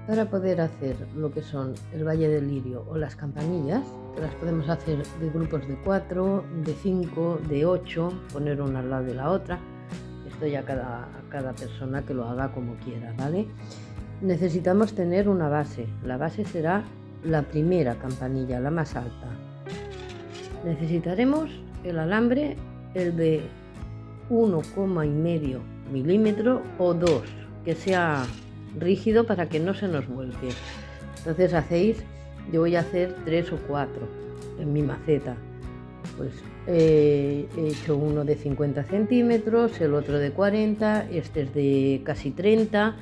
Para poder hacer lo que son el Valle del Lirio o las campanillas, que las podemos hacer de grupos de 4, de 5, de 8, poner una al lado de la otra. Esto ya a cada persona que lo haga como quiera, ¿vale? Necesitamos tener una base. La base será la primera campanilla, la más alta. Necesitaremos el alambre, el de 1,5 milímetro o 2, que sea rígido para que no se nos vuelque. Entonces yo voy a hacer 3 o 4 en mi maceta. Pues he hecho uno de 50 centímetros, el otro de 40, este es de casi 30,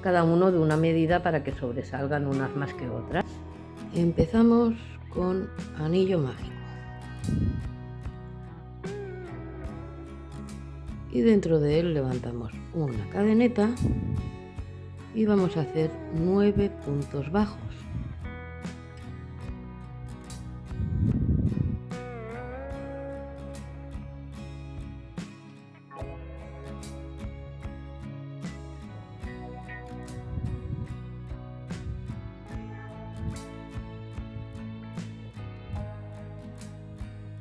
cada uno de una medida para que sobresalgan unas más que otras. Empezamos con anillo mágico. Y dentro de él levantamos una cadeneta y vamos a hacer 9 puntos bajos.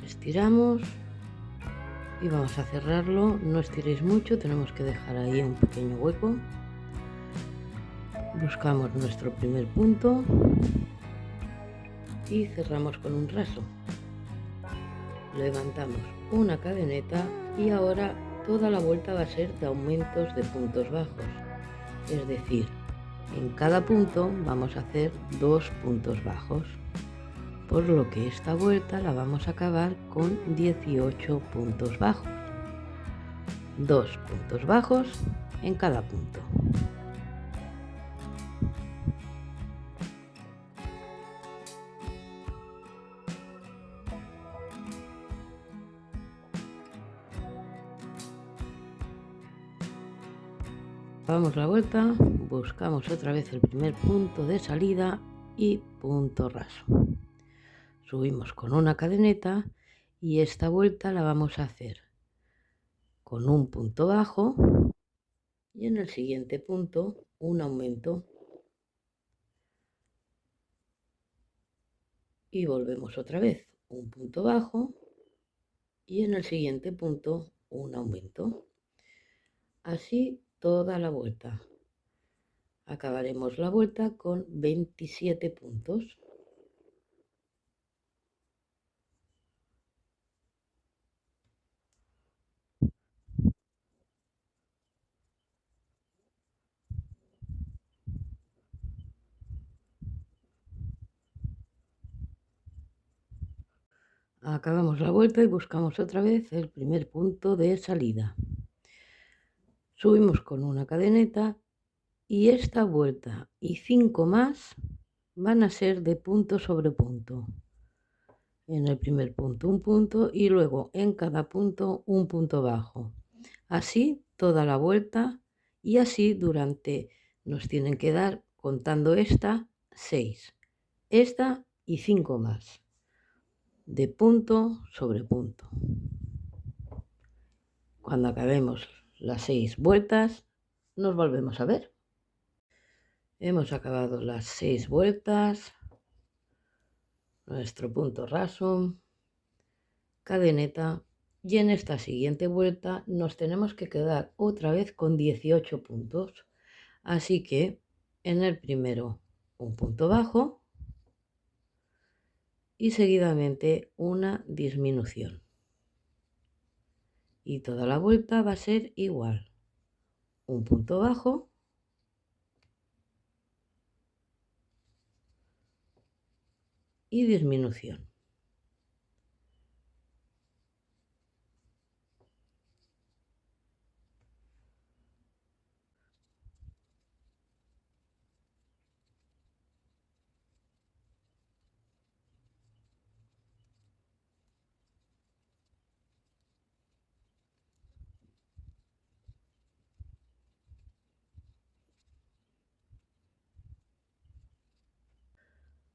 Estiramos y vamos a cerrarlo. No estiréis mucho, tenemos que dejar ahí un pequeño hueco. Buscamos nuestro primer punto y cerramos con un raso. Levantamos una cadeneta y ahora toda la vuelta va a ser de aumentos de puntos bajos, es decir, en cada punto vamos a hacer 2 puntos bajos, por lo que esta vuelta la vamos a acabar con 18 puntos bajos, 2 puntos bajos en cada punto. Damos la vuelta, buscamos otra vez el primer punto de salida y punto raso. Subimos con una cadeneta y esta vuelta la vamos a hacer con un punto bajo y en el siguiente punto un aumento. Y volvemos otra vez, un punto bajo y en el siguiente punto un aumento. Así toda la vuelta. Acabaremos la vuelta con 27 puntos. Acabamos la vuelta y buscamos otra vez el primer punto de salida. Subimos con una cadeneta y esta vuelta y 5 más van a ser de punto sobre punto. En el primer punto un punto y luego en cada punto un punto bajo. Así toda la vuelta y así nos tienen que dar, contando esta, 6. Esta y 5 más. De punto sobre punto. Cuando acabemos las 6 vueltas, nos volvemos a ver. Hemos acabado las 6 vueltas, nuestro punto raso, cadeneta, y en esta siguiente vuelta nos tenemos que quedar otra vez con 18 puntos. Así que en el primero un punto bajo y seguidamente una disminución. Y toda la vuelta va a ser igual. Un punto bajo y disminución.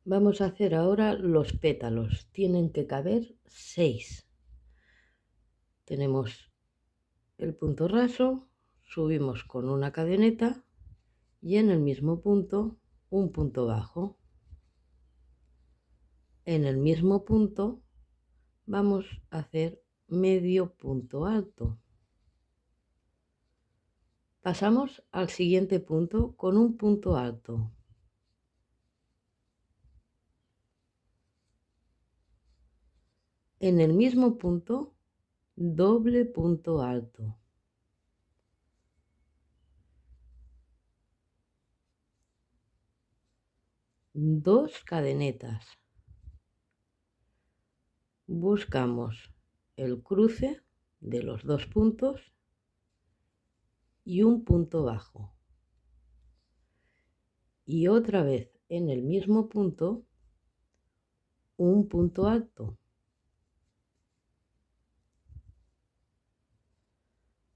Vamos a hacer ahora los pétalos. Tienen que caber 6. Tenemos el punto raso, subimos con una cadeneta y en el mismo punto un punto bajo. En el mismo punto vamos a hacer medio punto alto. Pasamos al siguiente punto con un punto alto. En el mismo punto, doble punto alto. Dos cadenetas. Buscamos el cruce de los dos puntos y un punto bajo. Y otra vez en el mismo punto, un punto alto.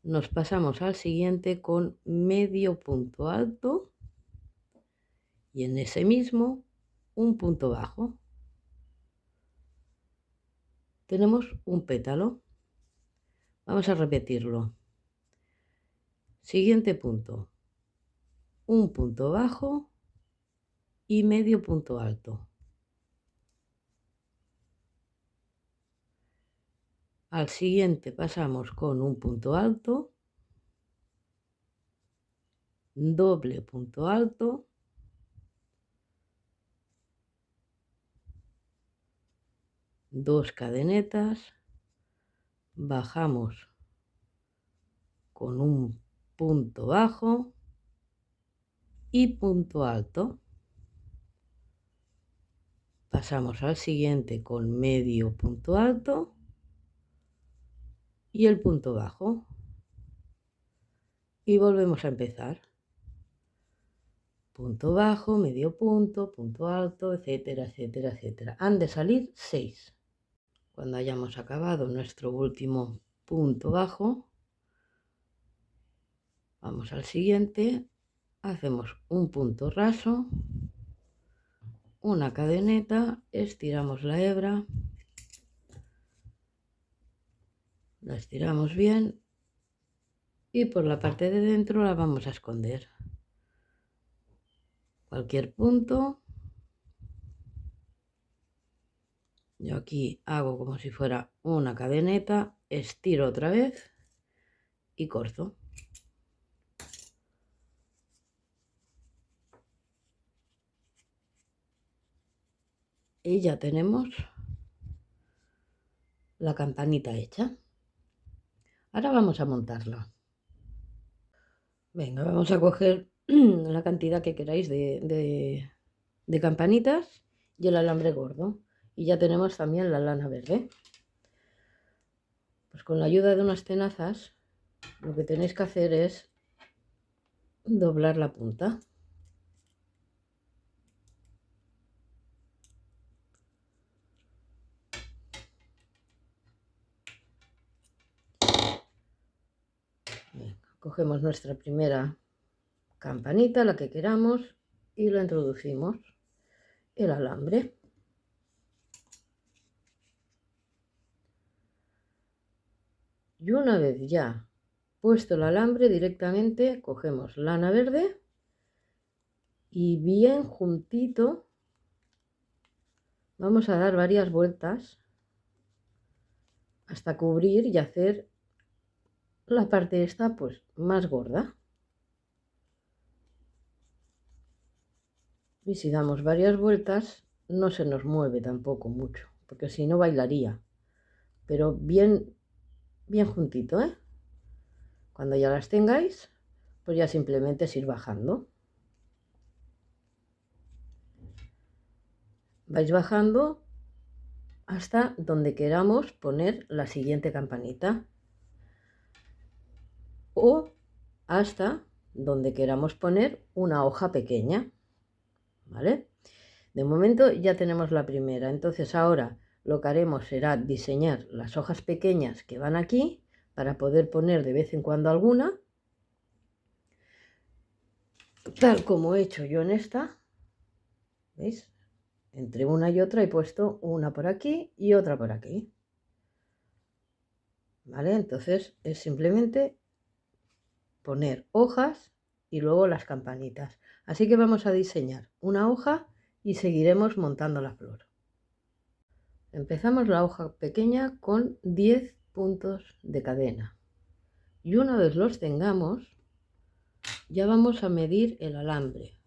Nos pasamos al siguiente con medio punto alto y en ese mismo un punto bajo. Tenemos un pétalo. Vamos a repetirlo. Siguiente punto, un punto bajo y medio punto alto. Al siguiente pasamos con un punto alto, doble punto alto, dos cadenetas, bajamos con un punto bajo y punto alto. Pasamos al siguiente con medio punto alto y el punto bajo. Y volvemos a empezar. Punto bajo, medio punto, punto alto, etcétera, etcétera, etcétera. Han de salir 6. Cuando hayamos acabado nuestro último punto bajo, vamos al siguiente, hacemos un punto raso, una cadeneta, estiramos la hebra, la estiramos bien y por la parte de dentro la vamos a esconder. Cualquier punto, yo aquí hago como si fuera una cadeneta, estiro otra vez y corto. Y ya tenemos la campanita hecha. Ahora vamos a montarla. Venga, vamos a coger la cantidad que queráis de campanitas y el alambre gordo. Y ya tenemos también la lana verde. Pues con la ayuda de unas tenazas, lo que tenéis que hacer es doblar la punta. Venga, cogemos nuestra primera campanita, la que queramos, y la introducimos el alambre. Y una vez ya puesto el alambre, directamente cogemos lana verde y bien juntito vamos a dar varias vueltas hasta cubrir y hacer la parte esta pues más gorda. Y si damos varias vueltas no se nos mueve tampoco mucho, porque si no bailaría, pero bien juntito, ¿eh? Cuando ya las tengáis, pues ya simplemente es ir bajando. Vais bajando hasta donde queramos poner la siguiente campanita o hasta donde queramos poner una hoja pequeña, ¿vale? De momento ya tenemos la primera, entonces ahora lo que haremos será diseñar las hojas pequeñas que van aquí para poder poner de vez en cuando alguna, tal como he hecho yo en esta. ¿Veis? Entre una y otra he puesto una por aquí y otra por aquí, ¿vale? Entonces es simplemente poner hojas y luego las campanitas. Así que vamos a diseñar una hoja y seguiremos montando la flor. Empezamos la hoja pequeña con 10 puntos de cadena y una vez los tengamos ya vamos a medir el alambre.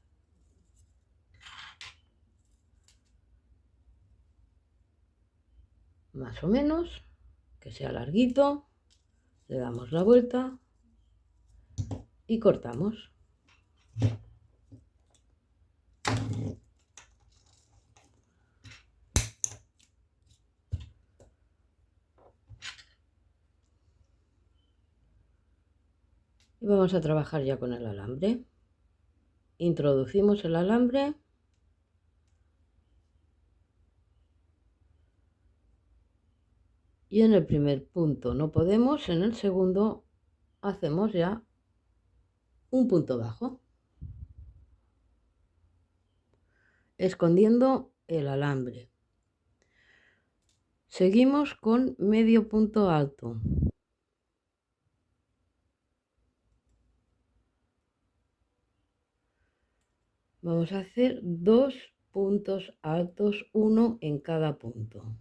Más o menos, que sea larguito, le damos la vuelta y cortamos. Y vamos a trabajar ya con el alambre. Introducimos el alambre y en el primer punto no podemos, en el segundo hacemos ya un punto bajo, escondiendo el alambre. Seguimos con medio punto alto. Vamos a hacer 2 puntos altos, uno en cada punto.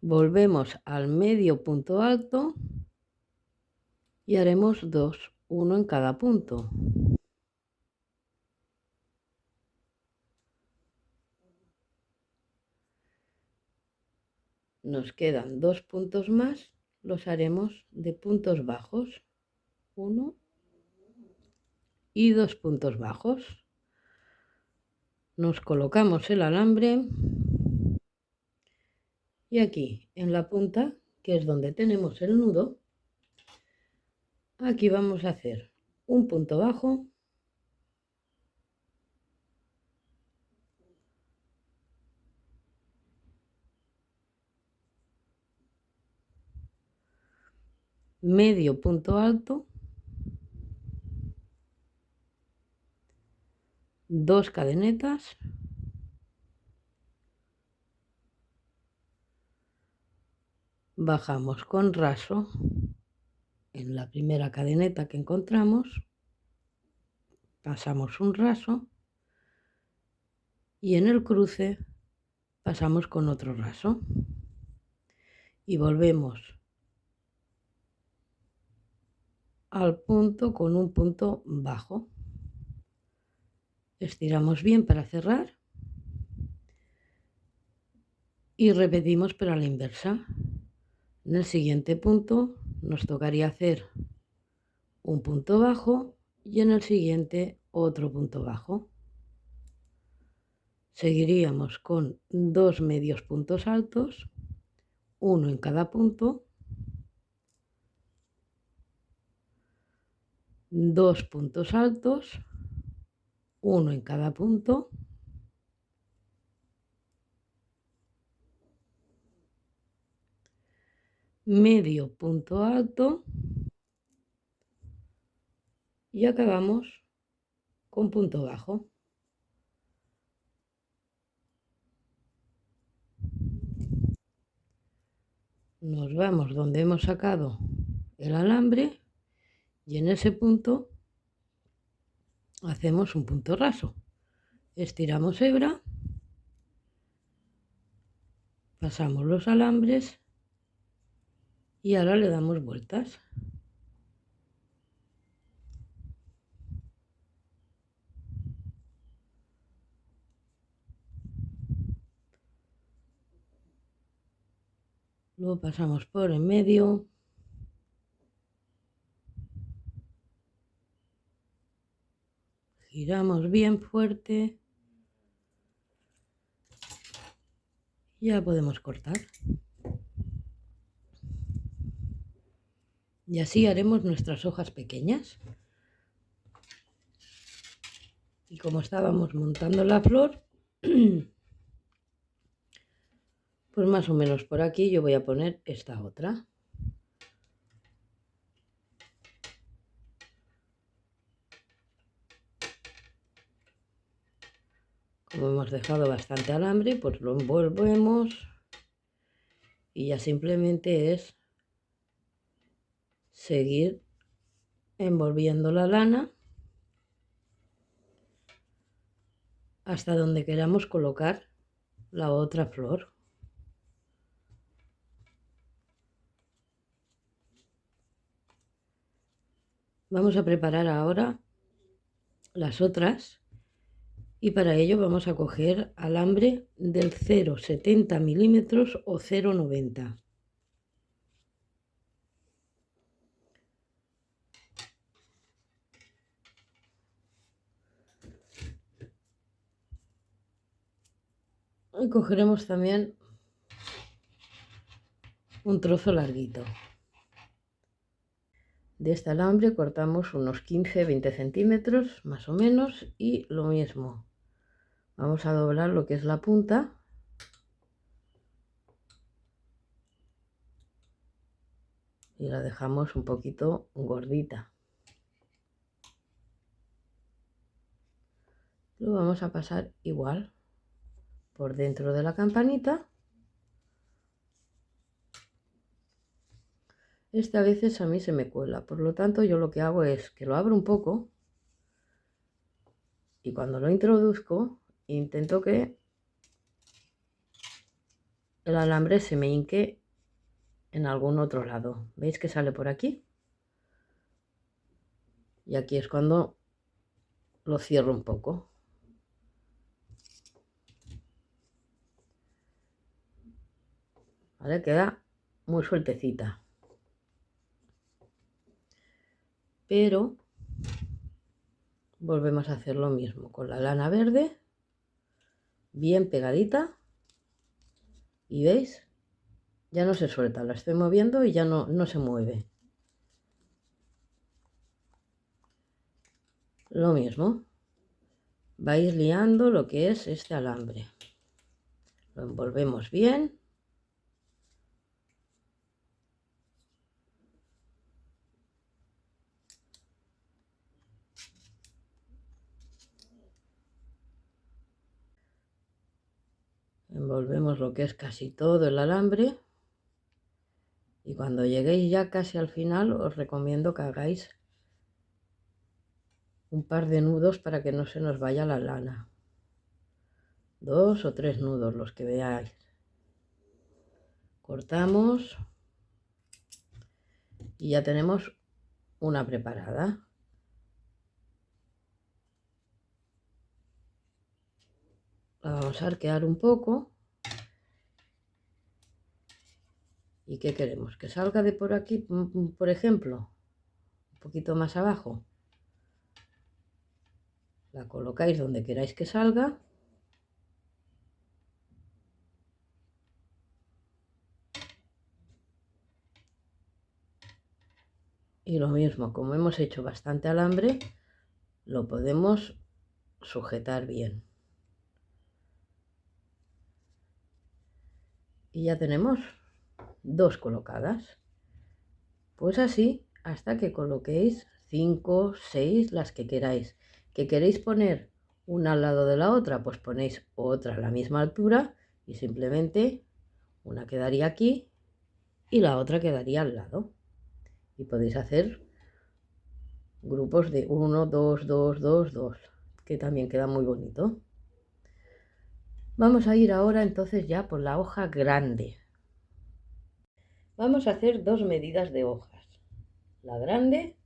Volvemos al medio punto alto y haremos 2, uno en cada punto. Nos quedan 2 puntos más, los haremos de puntos bajos, 1 y 2 puntos bajos. Nos colocamos el alambre y aquí en la punta, que es donde tenemos el nudo, aquí vamos a hacer un punto bajo, medio punto alto, 2 cadenetas, bajamos con raso en la primera cadeneta que encontramos, pasamos un raso y en el cruce pasamos con otro raso y volvemos al punto con un punto bajo. Estiramos bien para cerrar y repetimos pero a la inversa. En el siguiente punto nos tocaría hacer un punto bajo y en el siguiente otro punto bajo. Seguiríamos con 2 medios puntos altos, uno en cada punto, 2 puntos altos, uno en cada punto, medio punto alto y acabamos con punto bajo. Nos vamos donde hemos sacado el alambre y en ese punto hacemos un punto raso. Estiramos hebra, pasamos los alambres y ahora le damos vueltas. Luego pasamos por en medio. Giramos bien fuerte. Ya podemos cortar. Y así haremos nuestras hojas pequeñas. Y como estábamos montando la flor, pues más o menos por aquí yo voy a poner esta otra. Como hemos dejado bastante alambre, pues lo envolvemos y ya simplemente es seguir envolviendo la lana hasta donde queramos colocar la otra flor. Vamos a preparar ahora las otras y para ello vamos a coger alambre del 0,70 milímetros o 0,90. Y cogeremos también un trozo larguito. De este alambre cortamos unos 15-20 centímetros más o menos y lo mismo. Vamos a doblar lo que es la punta y la dejamos un poquito gordita. Lo vamos a pasar igual por dentro de la campanita. Esta a veces a mí se me cuela, por lo tanto yo lo que hago es que lo abro un poco y cuando lo introduzco intento que el alambre se me hinque en algún otro lado. ¿Veis que sale por aquí? Y aquí es cuando lo cierro un poco. ¿Vale? Queda muy sueltecita. Pero volvemos a hacer lo mismo con la lana verde, bien pegadita. Y veis, ya no se suelta, la estoy moviendo y ya no se mueve. Lo mismo, vais liando lo que es este alambre. Lo envolvemos bien. Envolvemos lo que es casi todo el alambre. Y cuando lleguéis ya casi al final, os recomiendo que hagáis un par de nudos para que no se nos vaya la lana. 2 o 3 nudos, los que veáis. Cortamos y ya tenemos una preparada. La vamos a arquear un poco. ¿Y qué queremos? Que salga de por aquí, por ejemplo, un poquito más abajo. La colocáis donde queráis que salga. Y lo mismo, como hemos hecho bastante alambre, lo podemos sujetar bien. Y ya tenemos dos colocadas. Pues así hasta que coloquéis 5, 6, las que queráis. ¿Que queréis poner una al lado de la otra? Pues ponéis otra a la misma altura y simplemente una quedaría aquí y la otra quedaría al lado. Y podéis hacer grupos de 1, 2, 2, 2, 2, que también queda muy bonito. Vamos a ir ahora entonces ya por la hoja grande. Vamos a hacer dos medidas de hojas, la grande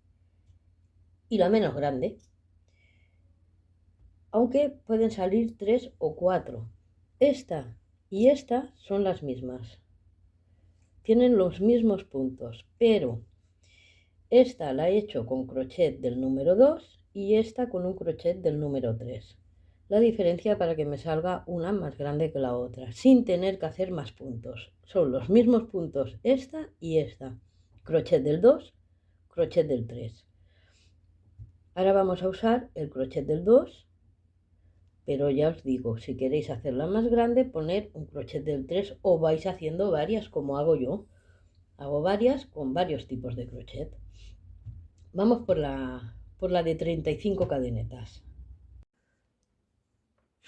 y la menos grande, aunque pueden salir 3 o 4. Esta y esta son las mismas, tienen los mismos puntos, pero esta la he hecho con crochet del número 2 y esta con un crochet del número 3. La diferencia para que me salga una más grande que la otra, sin tener que hacer más puntos. Son los mismos puntos esta y esta. Crochet del 2, crochet del 3. Ahora vamos a usar el crochet del 2, pero ya os digo, si queréis hacerla más grande, poner un crochet del 3 o vais haciendo varias como hago yo. Hago varias con varios tipos de crochet. Vamos por la de 35 cadenetas.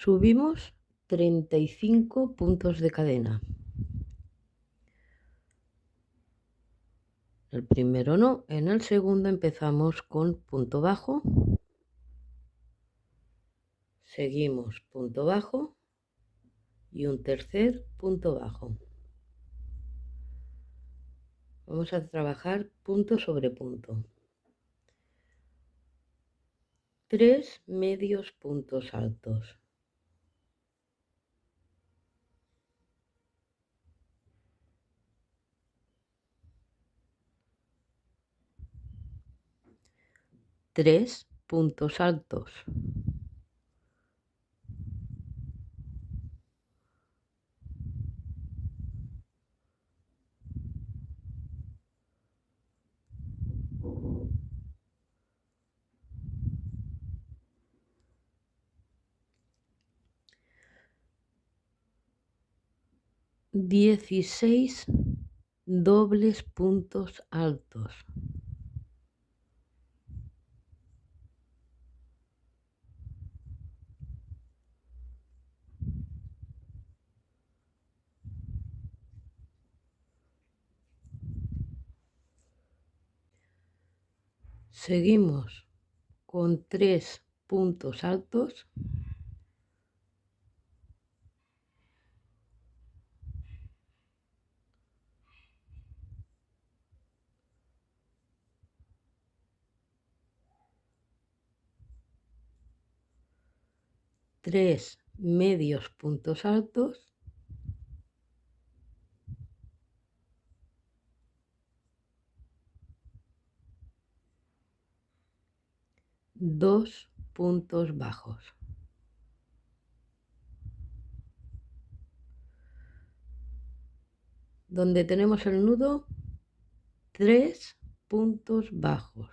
Subimos 35 puntos de cadena. El primero no, en el segundo empezamos con punto bajo, seguimos punto bajo y un tercer punto bajo. Vamos a trabajar punto sobre punto. 3 medios puntos altos. Tres puntos altos. Dieciséis dobles puntos altos. Seguimos con 3 puntos altos. Tres medios puntos altos. Dos puntos bajos. Donde tenemos el nudo, 3 puntos bajos.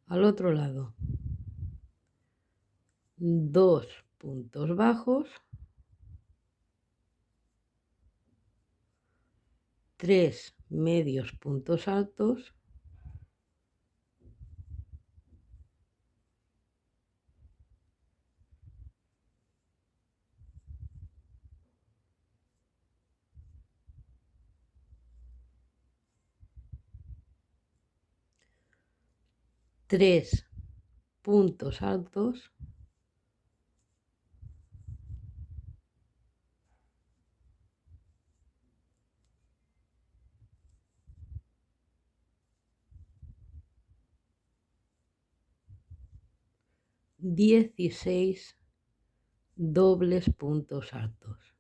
Al otro lado, 2 puntos bajos, 3 medios puntos altos, tres puntos altos, dieciséis dobles puntos altos.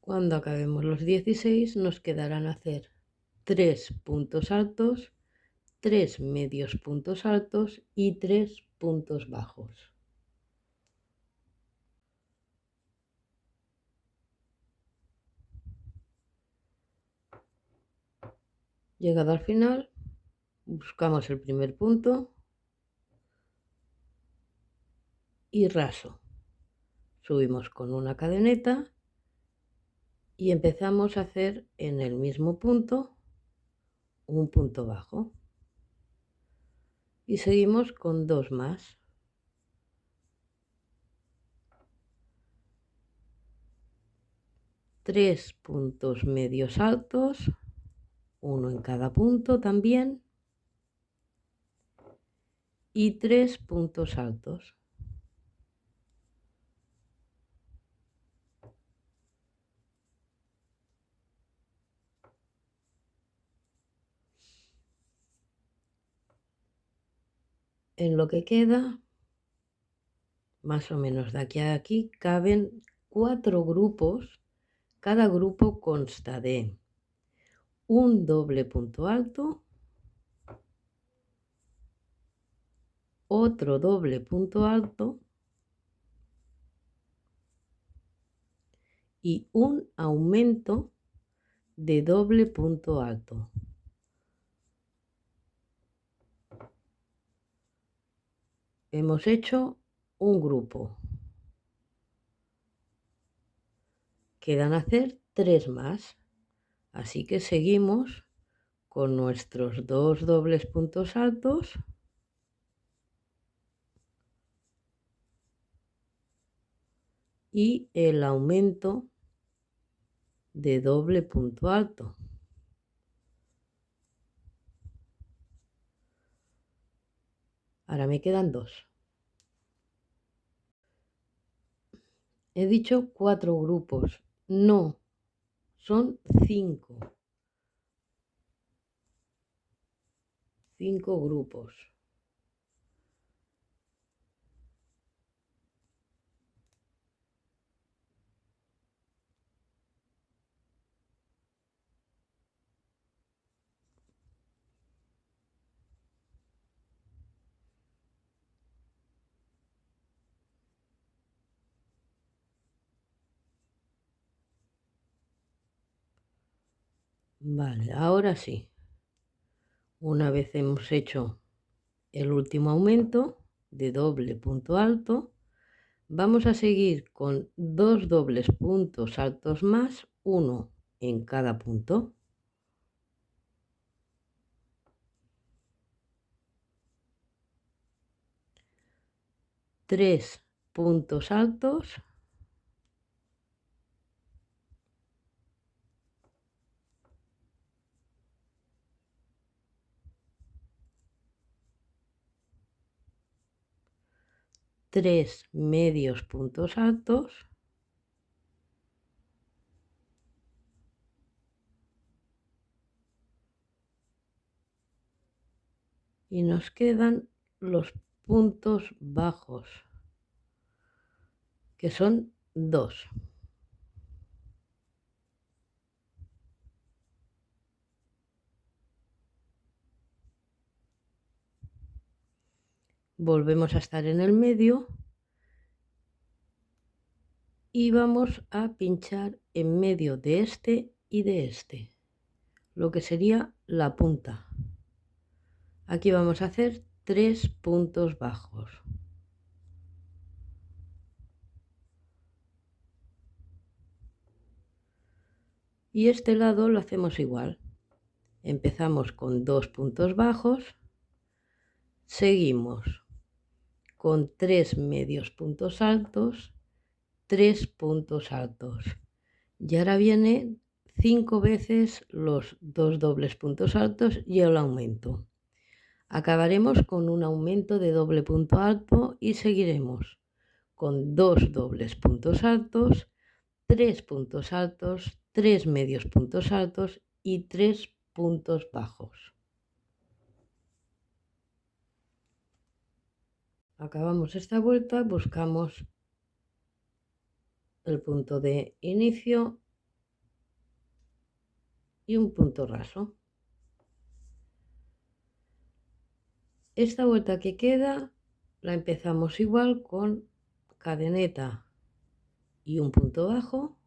Cuando acabemos los 16 nos quedarán hacer 3 puntos altos, 3 medios puntos altos y 3 puntos bajos. Llegado al final, buscamos el primer punto y raso. Subimos con una cadeneta y empezamos a hacer en el mismo punto un punto bajo. Y seguimos con 2 más. Tres puntos medios altos, uno en cada punto también, y 3 puntos altos. En lo que queda, más o menos de aquí a aquí, caben 4 grupos. Cada grupo consta de un doble punto alto, otro doble punto alto y un aumento de doble punto alto. hemos hecho un grupo. Quedan hacer 3 más. Así que seguimos con nuestros 2 dobles puntos altos y el aumento de doble punto alto. Ahora me quedan 2. He dicho 4 grupos, no, son 5. 5 grupos. Vale, ahora sí. Una vez hemos hecho el último aumento de doble punto alto, vamos a seguir con 2 dobles puntos altos más, uno en cada punto. 3 puntos altos. Tres medios puntos altos. Y nos quedan los puntos bajos, que son 2. Volvemos a estar en el medio y vamos a pinchar en medio de este y de este, lo que sería la punta. Aquí vamos a hacer 3 puntos bajos. Y este lado lo hacemos igual. Empezamos con 2 puntos bajos, seguimos con 3 medios puntos altos, 3 puntos altos. Y ahora vienen 5 veces los 2 dobles puntos altos y el aumento. Acabaremos con un aumento de doble punto alto y seguiremos con 2 dobles puntos altos, 3 puntos altos, 3 medios puntos altos y 3 puntos bajos. Acabamos esta vuelta, buscamos el punto de inicio y un punto raso. Esta vuelta que queda la empezamos igual con cadeneta y un punto bajo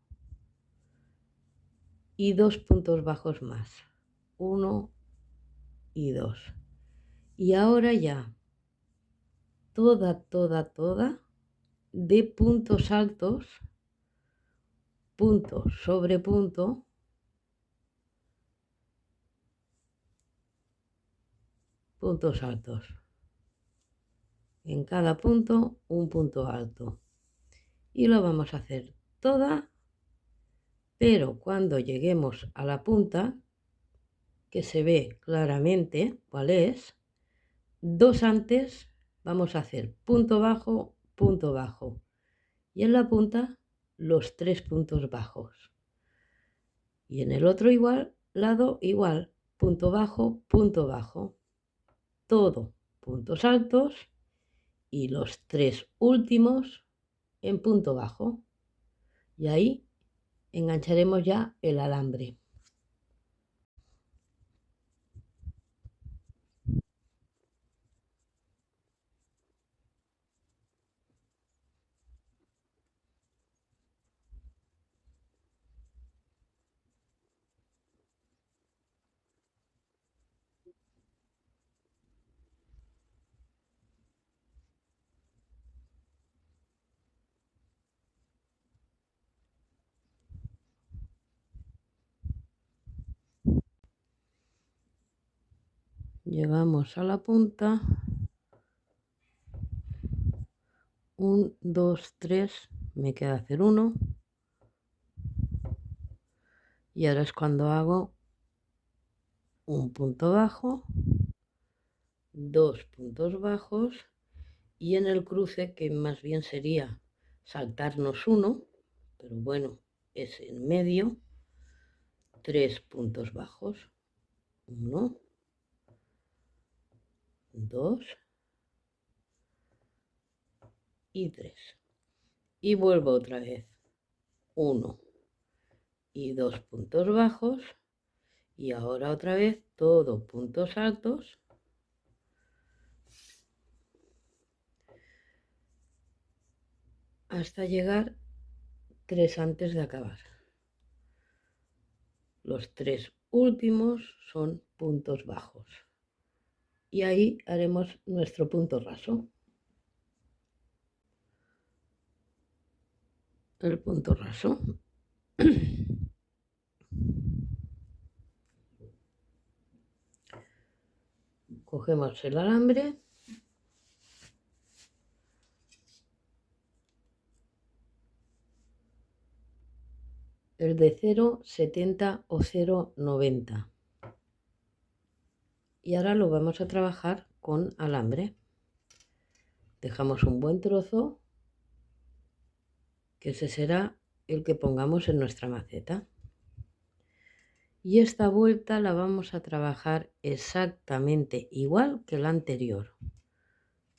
y 2 puntos bajos más, 1 y 2. Y ahora ya toda de puntos altos, punto sobre punto, puntos altos. En cada punto un punto alto. Y lo vamos a hacer toda, pero cuando lleguemos a la punta, que se ve claramente cuál es, 2 antes vamos a hacer punto bajo y en la punta los 3 puntos bajos y en el otro lado igual, punto bajo, todo puntos altos y los 3 últimos en punto bajo y ahí engancharemos ya el alambre. llegamos a la punta, 1, 2, 3, me queda hacer 1 y ahora es cuando hago un punto bajo, 2 puntos bajos y en el cruce, que más bien sería saltarnos 1, pero bueno, es en medio, 3 puntos bajos, 1, 2 y 3. Y vuelvo otra vez, 1 y 2 puntos bajos y ahora otra vez todo puntos altos hasta llegar 3 antes de acabar. Los 3 últimos son puntos bajos y ahí haremos nuestro punto raso. El punto raso. Cogemos el alambre, el de 0,70 o 0,90 y ahora lo vamos a trabajar con alambre. Dejamos un buen trozo, que ese será el que pongamos en nuestra maceta. Y esta vuelta la vamos a trabajar exactamente igual que la anterior.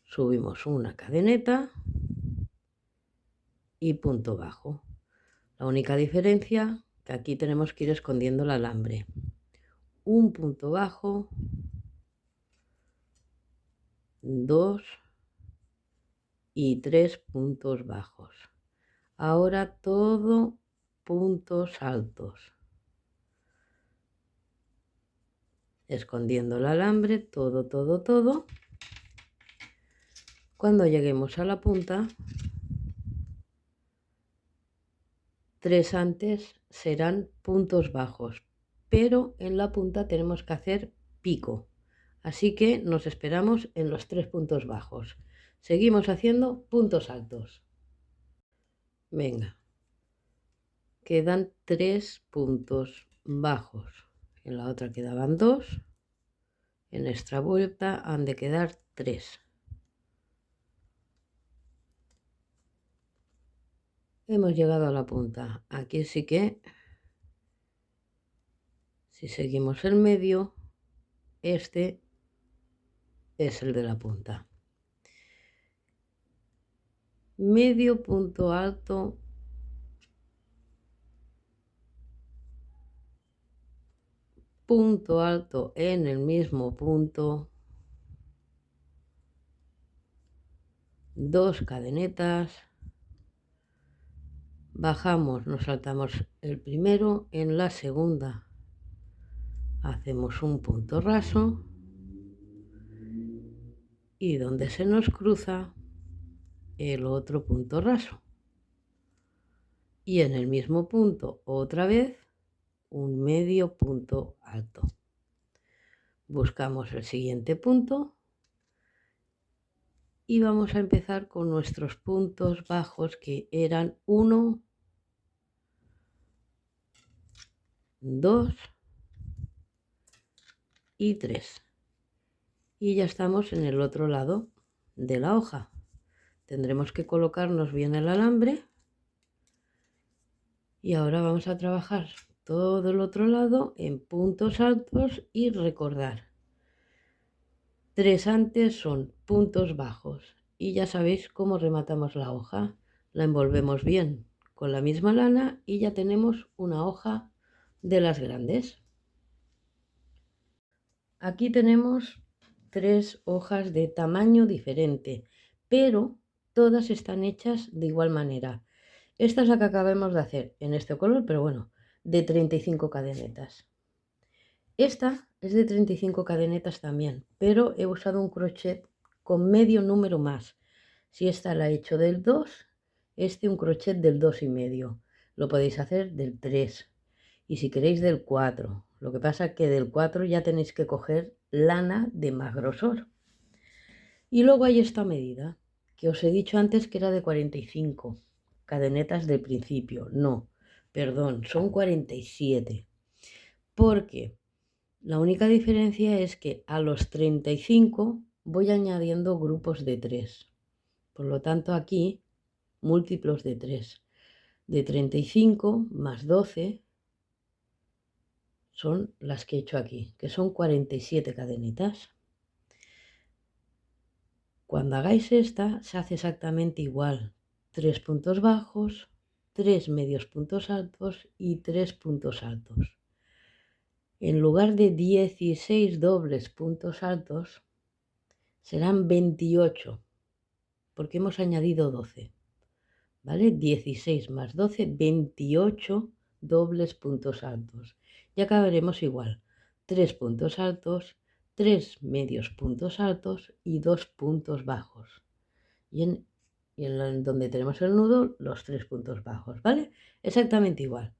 Subimos una cadeneta y punto bajo. La única diferencia que aquí tenemos que ir escondiendo el alambre. Un punto bajo, 2 y 3 puntos bajos. Ahora todo puntos altos. Escondiendo el alambre, todo. Cuando lleguemos a la punta, 3 antes serán puntos bajos, pero en la punta tenemos que hacer pico. Así que nos esperamos en los 3 puntos bajos. Seguimos haciendo puntos altos. Venga, quedan 3 puntos bajos. En la otra quedaban 2. En esta vuelta han de quedar 3. Hemos llegado a la punta. Aquí sí que, si seguimos el medio, este es el de la punta. Medio punto alto, punto alto en el mismo punto, 2 cadenetas, bajamos, nos saltamos el primero, en la segunda hacemos un punto raso y donde se nos cruza el otro punto raso y en el mismo punto otra vez un medio punto alto. Buscamos el siguiente punto y vamos a empezar con nuestros puntos bajos, que eran 1, 2 y 3. Y ya estamos en el otro lado de la hoja. Tendremos que colocarnos bien el alambre y ahora vamos a trabajar todo el otro lado en puntos altos y recordar, 3 antes son puntos bajos y ya sabéis cómo rematamos la hoja. La envolvemos bien con la misma lana y ya tenemos una hoja de las grandes. Aquí tenemos 3 hojas de tamaño diferente, pero todas están hechas de igual manera. Esta es la que acabamos de hacer en este color, pero bueno, de 35 cadenetas. Esta es de 35 cadenetas también, pero he usado un crochet con medio número más. Si esta la he hecho del 2, este un crochet del 2,5. Lo podéis hacer del 3 y si queréis del 4. Lo que pasa es que del 4 ya tenéis que coger lana de más grosor. Y luego hay esta medida, que os he dicho antes que era de 45 cadenetas del principio. No, perdón, son 47. Porque la única diferencia es que a los 35 voy añadiendo grupos de 3. Por lo tanto, aquí, múltiplos de 3. De 35 más 12 son las que he hecho aquí, que son 47 cadenitas. Cuando hagáis esta, se hace exactamente igual. 3 puntos bajos, 3 medios puntos altos y 3 puntos altos. En lugar de 16 dobles puntos altos, serán 28, porque hemos añadido 12. ¿Vale? 16 más 12, 28 dobles puntos altos. Y acabaremos igual. 3 puntos altos, 3 medios puntos altos y 2 puntos bajos. Y en donde tenemos el nudo, los 3 puntos bajos, ¿vale? Exactamente igual.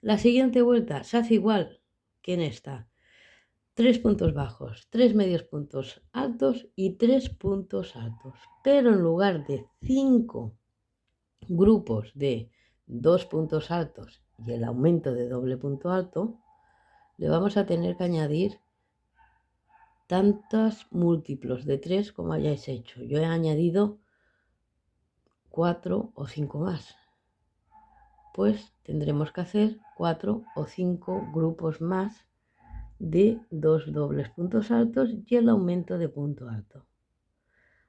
La siguiente vuelta se hace igual que en esta. 3 puntos bajos, 3 medios puntos altos y 3 puntos altos. Pero en lugar de 5 grupos de 2 puntos altos y el aumento de doble punto alto, le vamos a tener que añadir tantos múltiplos de 3 como hayáis hecho. Yo he añadido 4 o 5 más. Pues tendremos que hacer 4 o 5 grupos más de 2 dobles puntos altos y el aumento de punto alto.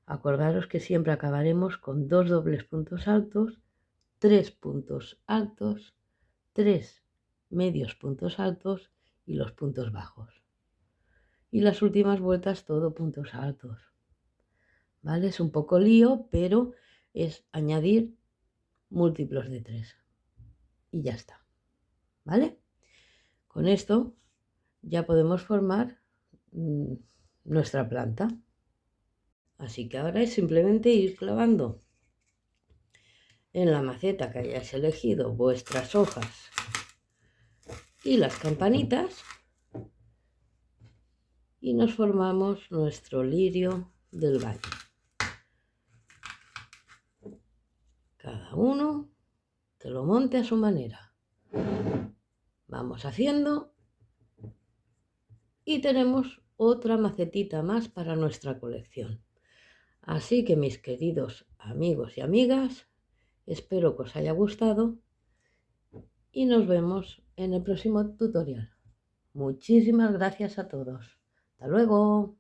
Acordaros que siempre acabaremos con 2 dobles puntos altos, 3 puntos altos, 3 medios puntos altos y los puntos bajos. Y las últimas vueltas todo puntos altos. ¿Vale? Es un poco lío, pero es añadir múltiplos de 3. Y ya está. ¿Vale? Con esto ya podemos formar nuestra planta. Así que ahora es simplemente ir clavando en la maceta que hayáis elegido vuestras hojas y las campanitas y nos formamos nuestro lirio del valle. Cada uno que lo monte a su manera. Vamos haciendo y tenemos otra macetita más para nuestra colección. Así que mis queridos amigos y amigas, espero que os haya gustado y nos vemos en el próximo tutorial. Muchísimas gracias a todos. Hasta luego.